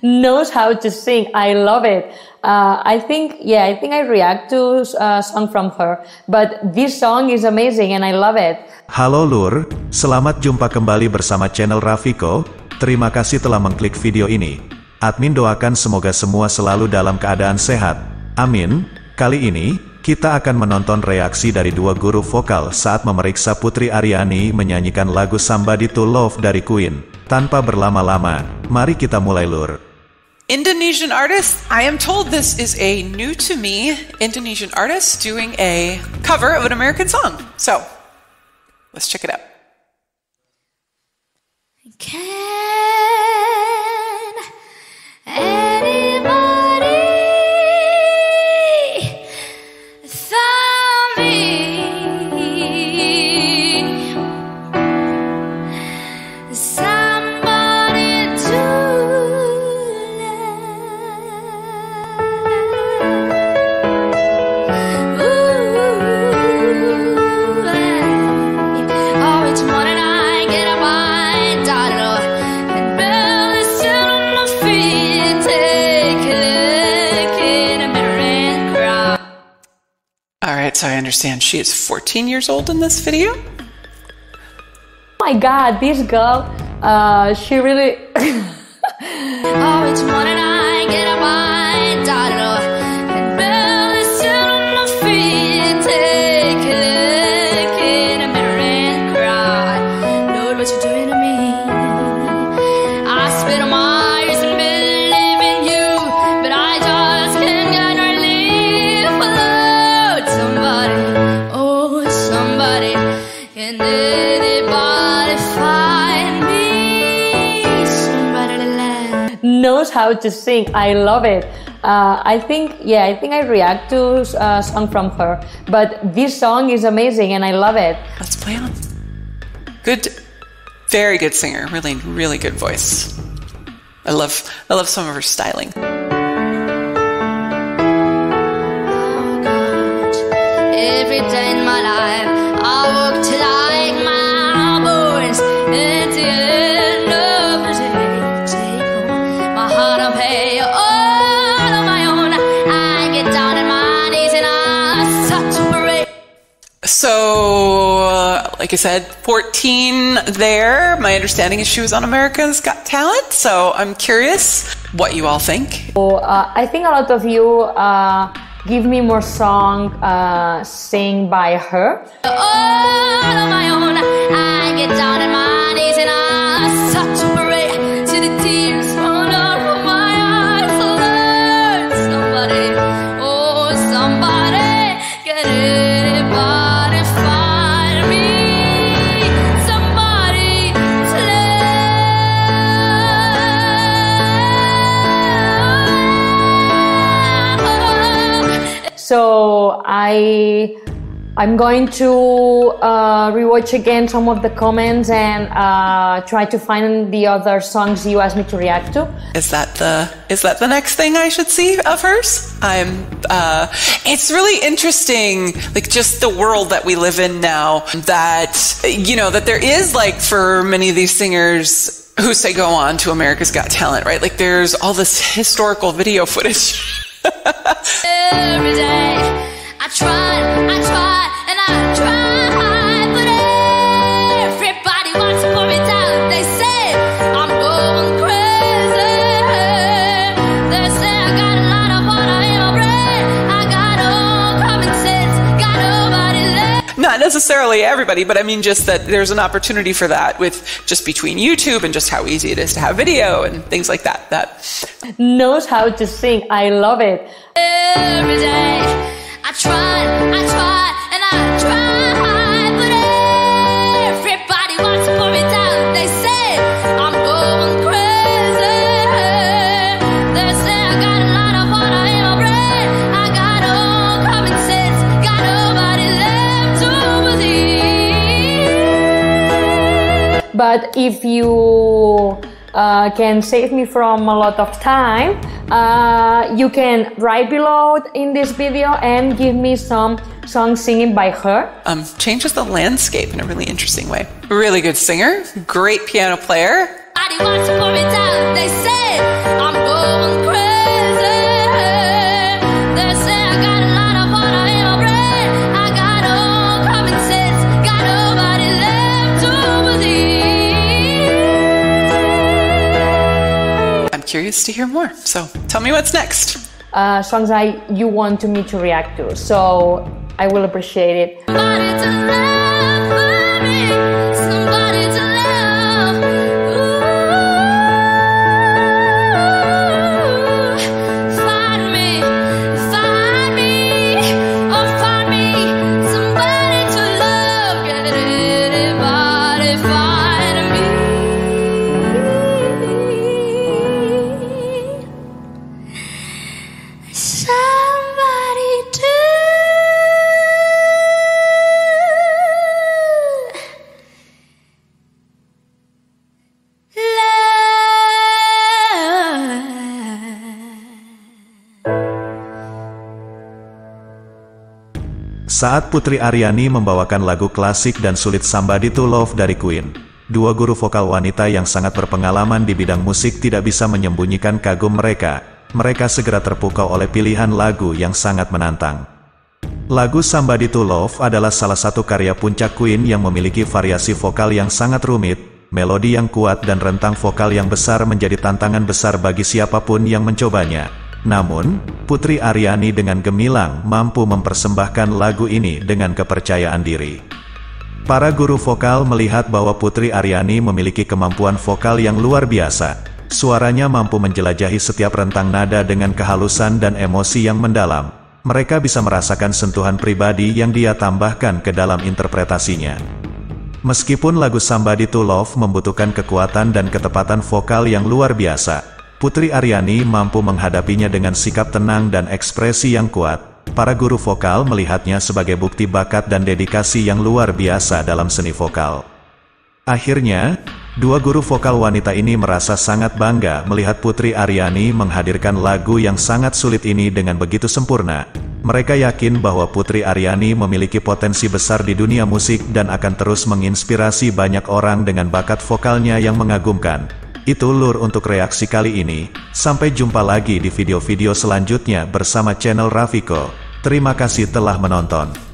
Knows how to sing. I love it. I think I react to a song from her, but this song is amazing and I love it. Halo Lur, selamat jumpa kembali bersama channel Rafiko. Terima kasih telah mengklik video ini. Admin doakan semoga semua selalu dalam keadaan sehat. Amin. Kali ini, kita akan menonton reaksi dari dua guru vokal saat memeriksa Putri Ariani menyanyikan lagu Somebody to Love dari Queen. Tanpa berlama-lama, mari kita mulai Lur. Indonesian artist, I am told this is a new to me Indonesian artist doing a cover of an American song. So, let's check it out. Can anybody tell me somebody to love? Oh, it's more than I get up my daughter and barely sit on my feet. Take a look in a mirror and cry. Alright, so I understand she is 14 years old in this video? Oh my God, this girl, she really... Oh, it's more than I get up my daughter and barely sit on my feet. Take a look in a mirror and cry. Lord, what you doing to me? I spit on my ears and believe in you, but I just can't get relief. Lord, somebody, oh somebody, can anybody find me somebody to love? knows how to sing. I love it. I think I react to a song from her, but this song is amazing and I love it. Let's play on. Good, very good singer. Really, really good voice. I love some of her styling. Oh God, every day in my life I walk till like my bones. At the end of the day, take home my heart and pay all on my own. I get down on my knees and I start to pray. So, like I said, 14 there. My understanding is she was on America's Got Talent, so I'm curious what you all think. I think a lot of you give me more song sing by her. All on my own, I get down on my knees and I start to pray till the tears run out of my eyes. Lord, somebody, oh somebody, can anybody find me somebody to love? So I'm going to rewatch again some of the comments and try to find the other songs you asked me to react to. Is that the next thing I should see of hers? It's really interesting, like just the world that we live in now, that, you know, that there is, like, for many of these singers who say go on to America's Got Talent, right? Like there's all this historical video footage. Every day I try, and I try, but everybody wants to put me down. They say I'm going crazy. They say I got a lot of water in my brain. I got no common sense, got nobody left. Not necessarily everybody, but I mean just that there's an opportunity for that with just between YouTube and just how easy it is to have video and things like that. That knows how to sing. I love it. Every day I try, and I try, but everybody wants to put me down. They say I'm going crazy. They say I got a lot of water in my brain. I got no common sense, got nobody left to believe. But if you can save me from a lot of time, you can write below in this video and give me some songs singing by her. changes the landscape in a really interesting way. Really good singer, great piano player. Everybody wants to put me down. They say I'm curious to hear more. So tell me what's next. Songs you want me to react to. So I will appreciate it. Somebody to love me, somebody to love. Ooh, find me, oh find me, somebody to love. Can anybody find me? Somebody to Saat Putri Ariani membawakan lagu klasik dan sulit Somebody to Love dari Queen, dua guru vokal wanita yang sangat berpengalaman di bidang musik tidak bisa menyembunyikan kagum mereka. Mereka segera terpukau oleh pilihan lagu yang sangat menantang. Lagu Somebody to Love adalah salah satu karya puncak Queen yang memiliki variasi vokal yang sangat rumit, melodi yang kuat dan rentang vokal yang besar menjadi tantangan besar bagi siapapun yang mencobanya. Namun, Putri Ariani dengan gemilang mampu mempersembahkan lagu ini dengan kepercayaan diri. Para guru vokal melihat bahwa Putri Ariani memiliki kemampuan vokal yang luar biasa. Suaranya mampu menjelajahi setiap rentang nada dengan kehalusan dan emosi yang mendalam. Mereka bisa merasakan sentuhan pribadi yang dia tambahkan ke dalam interpretasinya. Meskipun lagu Somebody to Love membutuhkan kekuatan dan ketepatan vokal yang luar biasa, Putri Ariani mampu menghadapinya dengan sikap tenang dan ekspresi yang kuat. Para guru vokal melihatnya sebagai bukti bakat dan dedikasi yang luar biasa dalam seni vokal. Akhirnya, dua guru vokal wanita ini merasa sangat bangga melihat Putri Ariani menghadirkan lagu yang sangat sulit ini dengan begitu sempurna. Mereka yakin bahwa Putri Ariani memiliki potensi besar di dunia musik dan akan terus menginspirasi banyak orang dengan bakat vokalnya yang mengagumkan. Itu lur untuk reaksi kali ini. Sampai jumpa lagi di video-video selanjutnya bersama channel Rafiko. Terima kasih telah menonton.